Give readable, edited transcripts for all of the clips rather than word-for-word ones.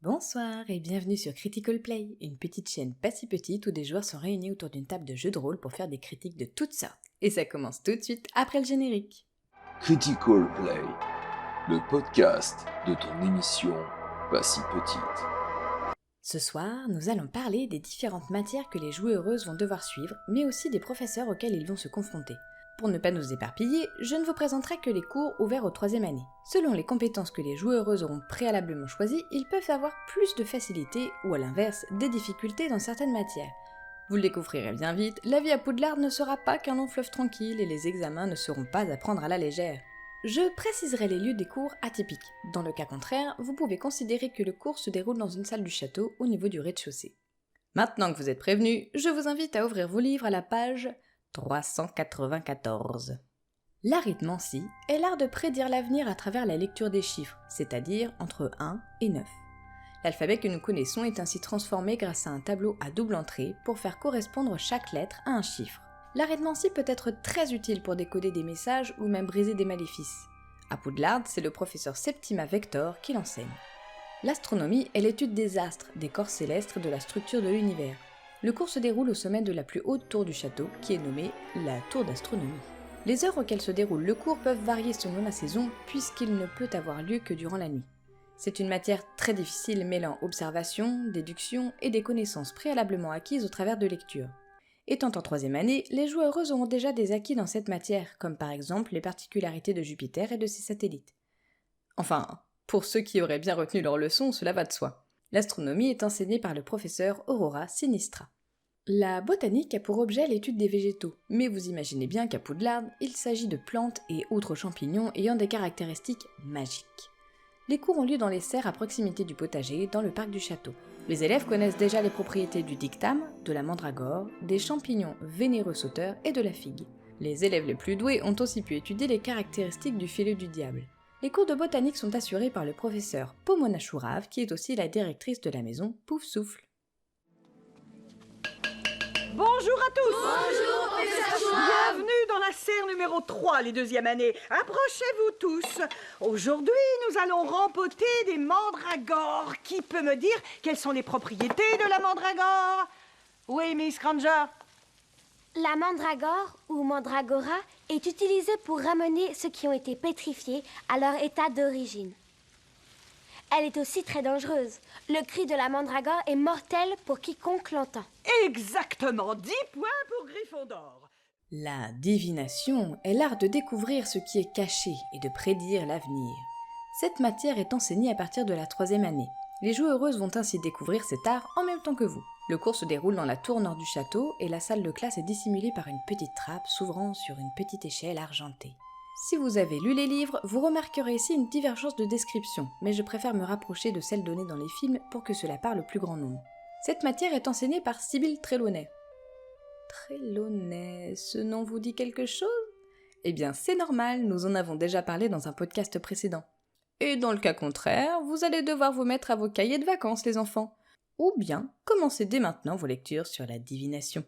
Bonsoir et bienvenue sur Critical Play, une petite chaîne pas si petite où des joueurs sont réunis autour d'une table de jeux de rôle pour faire des critiques de toutes sortes. Et ça commence tout de suite après le générique. Critical Play, le podcast de ton émission pas si petite. Ce soir, nous allons parler des différentes matières que les joueuses vont devoir suivre, mais aussi des professeurs auxquels ils vont se confronter. Pour ne pas nous éparpiller, je ne vous présenterai que les cours ouverts aux 3e année. Selon les compétences que les joueuses auront préalablement choisies, ils peuvent avoir plus de facilité ou à l'inverse, des difficultés dans certaines matières. Vous le découvrirez bien vite, la vie à Poudlard ne sera pas qu'un long fleuve tranquille et les examens ne seront pas à prendre à la légère. Je préciserai les lieux des cours atypiques. Dans le cas contraire, vous pouvez considérer que le cours se déroule dans une salle du château au niveau du rez-de-chaussée. Maintenant que vous êtes prévenus, je vous invite à ouvrir vos livres à la page 394. L'arithmancie est l'art de prédire l'avenir à travers la lecture des chiffres, c'est-à-dire entre 1 et 9. L'alphabet que nous connaissons est ainsi transformé grâce à un tableau à double entrée pour faire correspondre chaque lettre à un chiffre. L'arithmancie peut être très utile pour décoder des messages ou même briser des maléfices. À Poudlard, c'est le professeur Septima Vector qui l'enseigne. L'astronomie est l'étude des astres, des corps célestes et de la structure de l'univers. Le cours se déroule au sommet de la plus haute tour du château, qui est nommée la tour d'astronomie. Les heures auxquelles se déroule le cours peuvent varier selon la saison, puisqu'il ne peut avoir lieu que durant la nuit. C'est une matière très difficile mêlant observation, déduction et des connaissances préalablement acquises au travers de lectures. Étant en 3e année, les joueuses auront déjà des acquis dans cette matière, comme par exemple les particularités de Jupiter et de ses satellites. Enfin, pour ceux qui auraient bien retenu leur leçon, cela va de soi. L'astronomie est enseignée par le professeur Aurora Sinistra. La botanique a pour objet l'étude des végétaux, mais vous imaginez bien qu'à Poudlard, il s'agit de plantes et autres champignons ayant des caractéristiques magiques. Les cours ont lieu dans les serres à proximité du potager, dans le parc du château. Les élèves connaissent déjà les propriétés du dictame, de la mandragore, des champignons vénéreux sauteurs et de la figue. Les élèves les plus doués ont aussi pu étudier les caractéristiques du féleux du diable. Les cours de botanique sont assurés par le professeur Pomona Chourave, qui est aussi la directrice de la maison Pouf Souffle. Bonjour à tous. Bonjour, professeur Chourave. Bienvenue dans la serre numéro 3, les 2e années. Approchez-vous tous. Aujourd'hui, nous allons rempoter des mandragores. Qui peut me dire quelles sont les propriétés de la mandragore? Oui, Miss Granger. La mandragore, ou mandragora, est utilisée pour ramener ceux qui ont été pétrifiés à leur état d'origine. Elle est aussi très dangereuse. Le cri de la mandragore est mortel pour quiconque l'entend. Exactement, 10 points pour Gryffondor. La divination est l'art de découvrir ce qui est caché et de prédire l'avenir. Cette matière est enseignée à partir de la 3e année. Les joueuses vont ainsi découvrir cet art en même temps que vous. Le cours se déroule dans la tour nord du château et la salle de classe est dissimulée par une petite trappe s'ouvrant sur une petite échelle argentée. Si vous avez lu les livres, vous remarquerez ici une divergence de description, mais je préfère me rapprocher de celle donnée dans les films pour que cela parle au plus grand nombre. Cette matière est enseignée par Sibylle Trelawney. Trelawney, ce nom vous dit quelque chose? Eh bien, c'est normal, nous en avons déjà parlé dans un podcast précédent. Et dans le cas contraire, vous allez devoir vous mettre à vos cahiers de vacances, les enfants. Ou bien, commencez dès maintenant vos lectures sur la divination.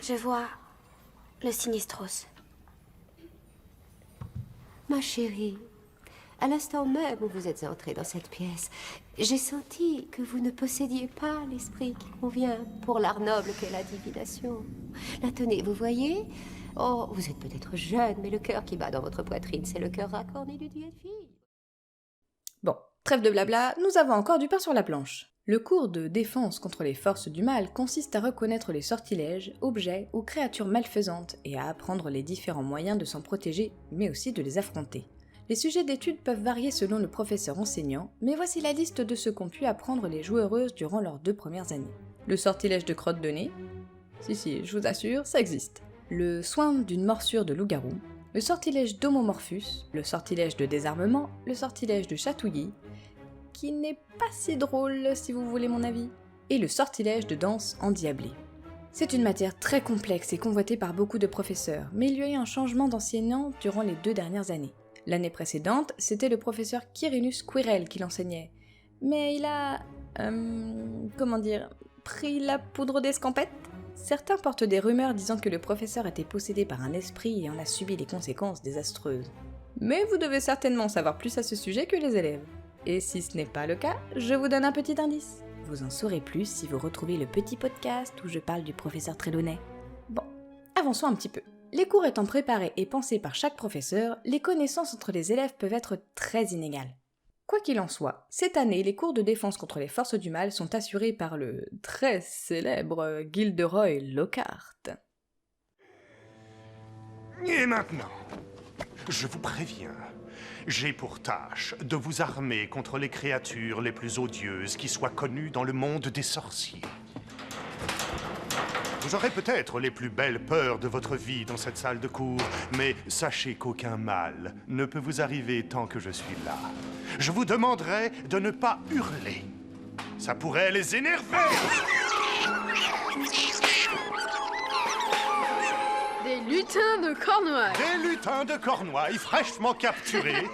Je vois le Sinistros. Ma chérie, à l'instant même où vous êtes entrée dans cette pièce, j'ai senti que vous ne possédiez pas l'esprit qui convient pour l'art noble qu'est la divination. Là, tenez, vous voyez? Oh, vous êtes peut-être jeune, mais le cœur qui bat dans votre poitrine, c'est le cœur racorné d'une vieille fille. Bon, trêve de blabla, nous avons encore du pain sur la planche. Le cours de défense contre les forces du mal consiste à reconnaître les sortilèges, objets ou créatures malfaisantes et à apprendre les différents moyens de s'en protéger, mais aussi de les affronter. Les sujets d'étude peuvent varier selon le professeur enseignant, mais voici la liste de ce qu'ont pu apprendre les joueuses durant leurs 2 premières années. Le sortilège de crotte de nez. Si, je vous assure, ça existe. Le soin d'une morsure de loup-garou. Le sortilège d'Homomorphus. Le sortilège de désarmement. Le sortilège de chatouillis. Qui n'est pas si drôle si vous voulez mon avis, et le sortilège de danse endiablée. C'est une matière très complexe et convoitée par beaucoup de professeurs, mais il y a eu un changement d'enseignant durant les 2 dernières années. L'année précédente, c'était le professeur Quirinus Quirrell qui l'enseignait, mais il a... pris la poudre d'escampette? Certains portent des rumeurs disant que le professeur était possédé par un esprit et en a subi les conséquences désastreuses. Mais vous devez certainement savoir plus à ce sujet que les élèves. Et si ce n'est pas le cas, je vous donne un petit indice. Vous en saurez plus si vous retrouvez le petit podcast où je parle du professeur Trelawney. Bon, avançons un petit peu. Les cours étant préparés et pensés par chaque professeur, les connaissances entre les élèves peuvent être très inégales. Quoi qu'il en soit, cette année, les cours de défense contre les forces du mal sont assurés par le très célèbre Gilderoy Lockhart. Et maintenant, je vous préviens, j'ai pour tâche de vous armer contre les créatures les plus odieuses qui soient connues dans le monde des sorciers. Vous aurez peut-être les plus belles peurs de votre vie dans cette salle de cours, mais sachez qu'aucun mal ne peut vous arriver tant que je suis là. Je vous demanderai de ne pas hurler. Ça pourrait les énerver. Des lutins de Cornouailles. Des lutins de Cornouailles fraîchement capturés.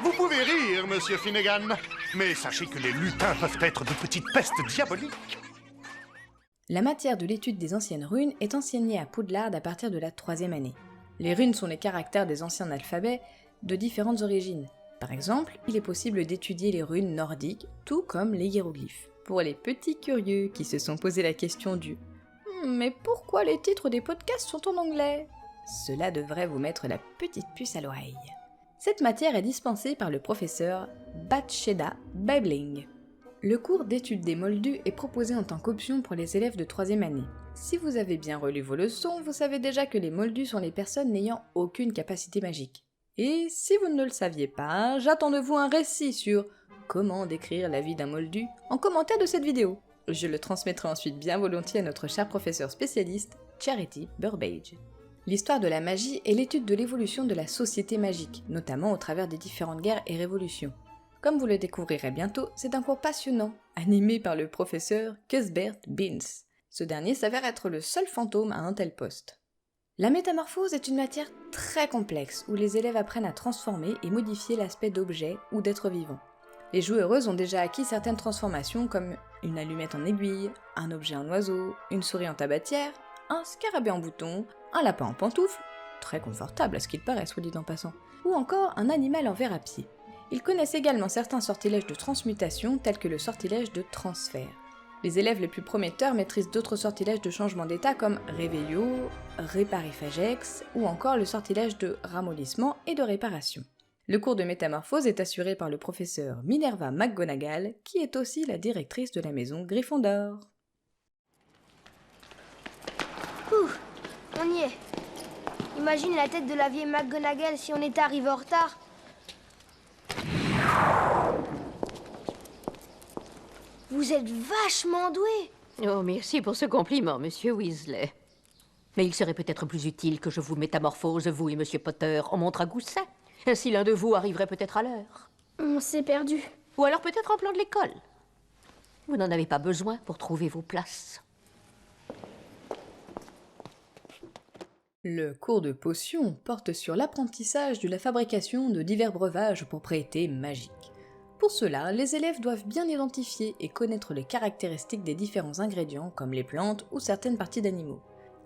Vous pouvez rire, monsieur Finnegan, mais sachez que les lutins peuvent être de petites pestes diaboliques. La matière de l'étude des anciennes runes est enseignée à Poudlard à partir de la 3e année. Les runes sont les caractères des anciens alphabets de différentes origines. Par exemple, il est possible d'étudier les runes nordiques, tout comme les hiéroglyphes. Pour les petits curieux qui se sont posé la question du « Mais pourquoi les titres des podcasts sont en anglais ?» Cela devrait vous mettre la petite puce à l'oreille. Cette matière est dispensée par le professeur Bathsheba Babling. Le cours d'étude des moldus est proposé en tant qu'option pour les élèves de 3e année. Si vous avez bien relu vos leçons, vous savez déjà que les moldus sont les personnes n'ayant aucune capacité magique. Et si vous ne le saviez pas, j'attends de vous un récit sur comment décrire la vie d'un moldu en commentaire de cette vidéo. Je le transmettrai ensuite bien volontiers à notre cher professeur spécialiste, Charity Burbage. L'histoire de la magie est l'étude de l'évolution de la société magique, notamment au travers des différentes guerres et révolutions. Comme vous le découvrirez bientôt, c'est un cours passionnant, animé par le professeur Cuthbert Beans. Ce dernier s'avère être le seul fantôme à un tel poste. La métamorphose est une matière très complexe où les élèves apprennent à transformer et modifier l'aspect d'objets ou d'êtres vivants. Les joueuses ont déjà acquis certaines transformations comme une allumette en aiguille, un objet en oiseau, une souris en tabatière, un scarabée en bouton, un lapin en pantoufle, très confortable à ce qu'il paraît soit dit en passant, ou encore un animal en verre à pied. Ils connaissent également certains sortilèges de transmutation tels que le sortilège de transfert. Les élèves les plus prometteurs maîtrisent d'autres sortilèges de changement d'état comme Réveillot, Réparifagex ou encore le sortilège de ramollissement et de réparation. Le cours de métamorphose est assuré par le professeur Minerva McGonagall qui est aussi la directrice de la maison Gryffondor. Ouh, on y est. Imagine la tête de la vieille McGonagall si on était arrivé en retard. Vous êtes vachement doué. Oh, merci pour ce compliment, monsieur Weasley. Mais il serait peut-être plus utile que je vous métamorphose, vous et monsieur Potter, en montre-à-gousset. Ainsi l'un de vous arriverait peut-être à l'heure. On s'est perdu. Ou alors peut-être en plan de l'école. Vous n'en avez pas besoin pour trouver vos places. Le cours de potions porte sur l'apprentissage de la fabrication de divers breuvages pour propriétés magiques. Pour cela, les élèves doivent bien identifier et connaître les caractéristiques des différents ingrédients comme les plantes ou certaines parties d'animaux.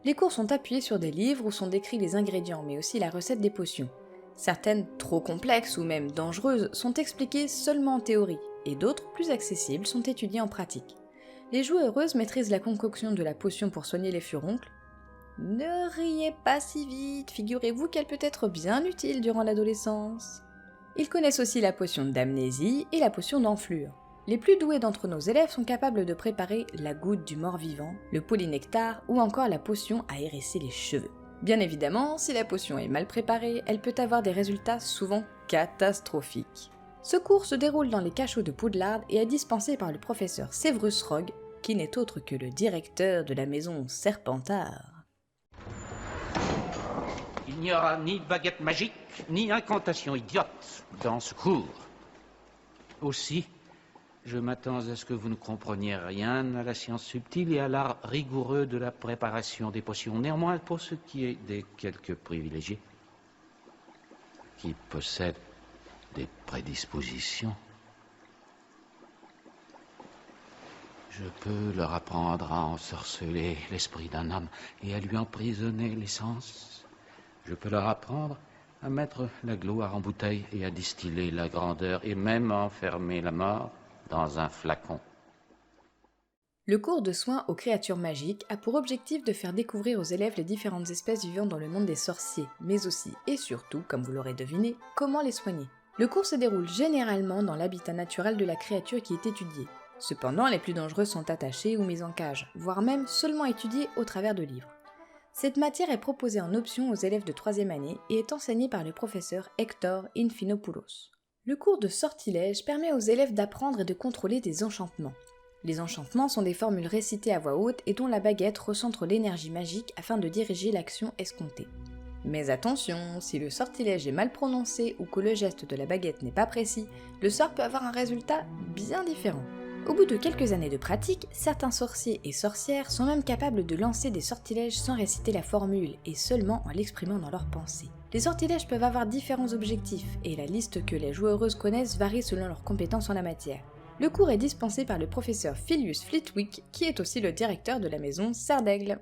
Les cours sont appuyés sur des livres où sont décrits les ingrédients mais aussi la recette des potions. Certaines trop complexes ou même dangereuses sont expliquées seulement en théorie et d'autres plus accessibles sont étudiées en pratique. Les joueuses maîtrisent la concoction de la potion pour soigner les furoncles. Ne riez pas si vite, figurez-vous qu'elle peut être bien utile durant l'adolescence. Ils connaissent aussi la potion d'amnésie et la potion d'enflure. Les plus doués d'entre nos élèves sont capables de préparer la goutte du mort-vivant, le polynectar ou encore la potion à hérisser les cheveux. Bien évidemment, si la potion est mal préparée, elle peut avoir des résultats souvent catastrophiques. Ce cours se déroule dans les cachots de Poudlard et est dispensé par le professeur Severus Rogue, qui n'est autre que le directeur de la maison Serpentard. Il n'y aura ni baguette magique, ni incantation idiote dans ce cours. Aussi, je m'attends à ce que vous ne compreniez rien à la science subtile et à l'art rigoureux de la préparation des potions. Néanmoins, pour ce qui est des quelques privilégiés qui possèdent des prédispositions, je peux leur apprendre à ensorceler l'esprit d'un homme et à lui emprisonner les sens. Je peux leur apprendre à mettre la gloire en bouteille et à distiller la grandeur et même à enfermer la mort dans un flacon. Le cours de soins aux créatures magiques a pour objectif de faire découvrir aux élèves les différentes espèces vivant dans le monde des sorciers, mais aussi et surtout, comme vous l'aurez deviné, comment les soigner. Le cours se déroule généralement dans l'habitat naturel de la créature qui est étudiée. Cependant, les plus dangereux sont attachés ou mis en cage, voire même seulement étudiés au travers de livres. Cette matière est proposée en option aux élèves de 3e année et est enseignée par le professeur Hector Infinopoulos. Le cours de sortilège permet aux élèves d'apprendre et de contrôler des enchantements. Les enchantements sont des formules récitées à voix haute et dont la baguette recentre l'énergie magique afin de diriger l'action escomptée. Mais attention, si le sortilège est mal prononcé ou que le geste de la baguette n'est pas précis, le sort peut avoir un résultat bien différent. Au bout de quelques années de pratique, certains sorciers et sorcières sont même capables de lancer des sortilèges sans réciter la formule et seulement en l'exprimant dans leurs pensées. Les sortilèges peuvent avoir différents objectifs et la liste que les joueuses connaissent varie selon leurs compétences en la matière. Le cours est dispensé par le professeur Filius Flitwick, qui est aussi le directeur de la maison Serre d'Aigle.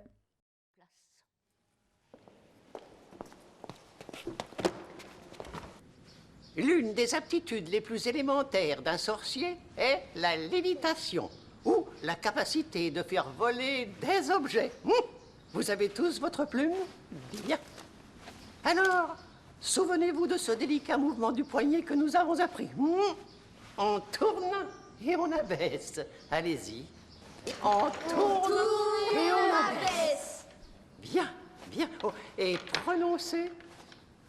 L'une des aptitudes les plus élémentaires d'un sorcier est la lévitation, ou la capacité de faire voler des objets. Vous avez tous votre plume? Bien. Alors, souvenez-vous de ce délicat mouvement du poignet que nous avons appris. On tourne et on abaisse. Allez-y. On tourne et on abaisse. Bien, bien. Oh, et prononcez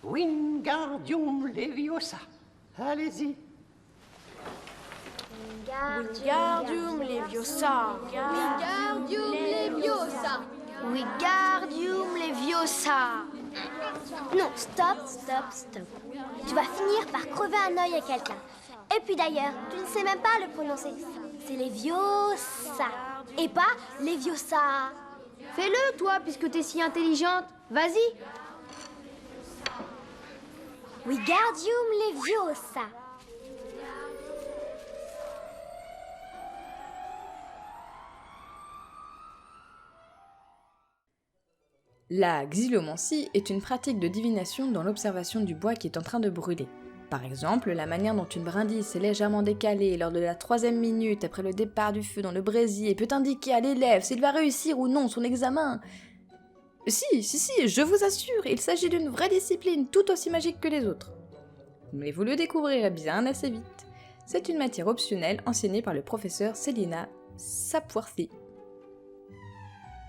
Wingardium Leviosa. Allez-y. Wingardium Leviosa. Wingardium Leviosa. Wingardium Leviosa. Non, stop. Tu vas finir par crever un œil à quelqu'un. Et puis d'ailleurs, tu ne sais même pas le prononcer. C'est Leviosa. Et pas Leviosa. Fais-le, toi, puisque t'es si intelligente. Vas-y. Wingardium Leviosa. La xylomancie est une pratique de divination dans l'observation du bois qui est en train de brûler. Par exemple, la manière dont une brindille est légèrement décalée lors de la 3e minute après le départ du feu dans le brésier peut indiquer à l'élève s'il va réussir ou non son examen. Si, je vous assure, il s'agit d'une vraie discipline tout aussi magique que les autres. Mais vous le découvrirez bien assez vite. C'est une matière optionnelle enseignée par le professeur Selina Sapworthy.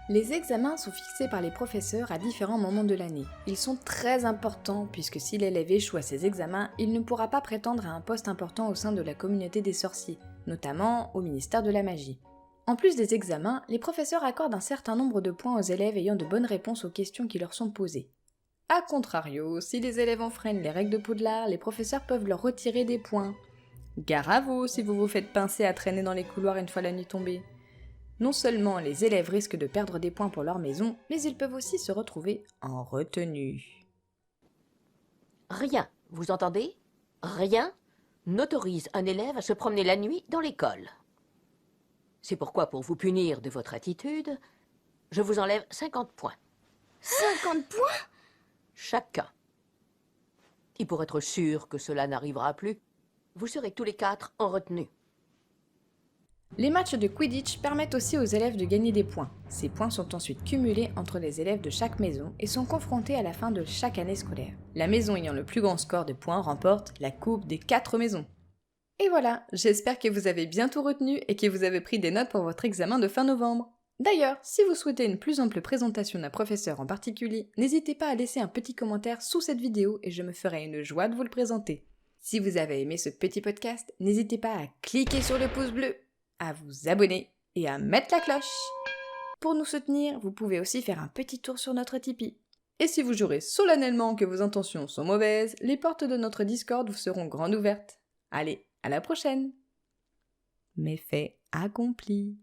Les examens sont fixés par les professeurs à différents moments de l'année. Ils sont très importants puisque si l'élève échoue à ces examens, il ne pourra pas prétendre à un poste important au sein de la communauté des sorciers, notamment au ministère de la magie. En plus des examens, les professeurs accordent un certain nombre de points aux élèves ayant de bonnes réponses aux questions qui leur sont posées. A contrario, si les élèves enfreignent les règles de Poudlard, les professeurs peuvent leur retirer des points. Gare à vous si vous vous faites pincer à traîner dans les couloirs une fois la nuit tombée. Non seulement les élèves risquent de perdre des points pour leur maison, mais ils peuvent aussi se retrouver en retenue. Rien, vous entendez? Rien n'autorise un élève à se promener la nuit dans l'école. C'est pourquoi, pour vous punir de votre attitude, je vous enlève 50 points. 50 points? Chacun. Et pour être sûr que cela n'arrivera plus, vous serez tous les 4 en retenue. Les matchs de Quidditch permettent aussi aux élèves de gagner des points. Ces points sont ensuite cumulés entre les élèves de chaque maison et sont confrontés à la fin de chaque année scolaire. La maison ayant le plus grand score de points remporte la coupe des 4 maisons. Et voilà, j'espère que vous avez bien tout retenu et que vous avez pris des notes pour votre examen de fin novembre. D'ailleurs, si vous souhaitez une plus ample présentation d'un professeur en particulier, n'hésitez pas à laisser un petit commentaire sous cette vidéo et je me ferai une joie de vous le présenter. Si vous avez aimé ce petit podcast, n'hésitez pas à cliquer sur le pouce bleu, à vous abonner et à mettre la cloche. Pour nous soutenir, vous pouvez aussi faire un petit tour sur notre Tipeee. Et si vous jurez solennellement que vos intentions sont mauvaises, les portes de notre Discord vous seront grandes ouvertes. Allez, à la prochaine! Méfait accompli.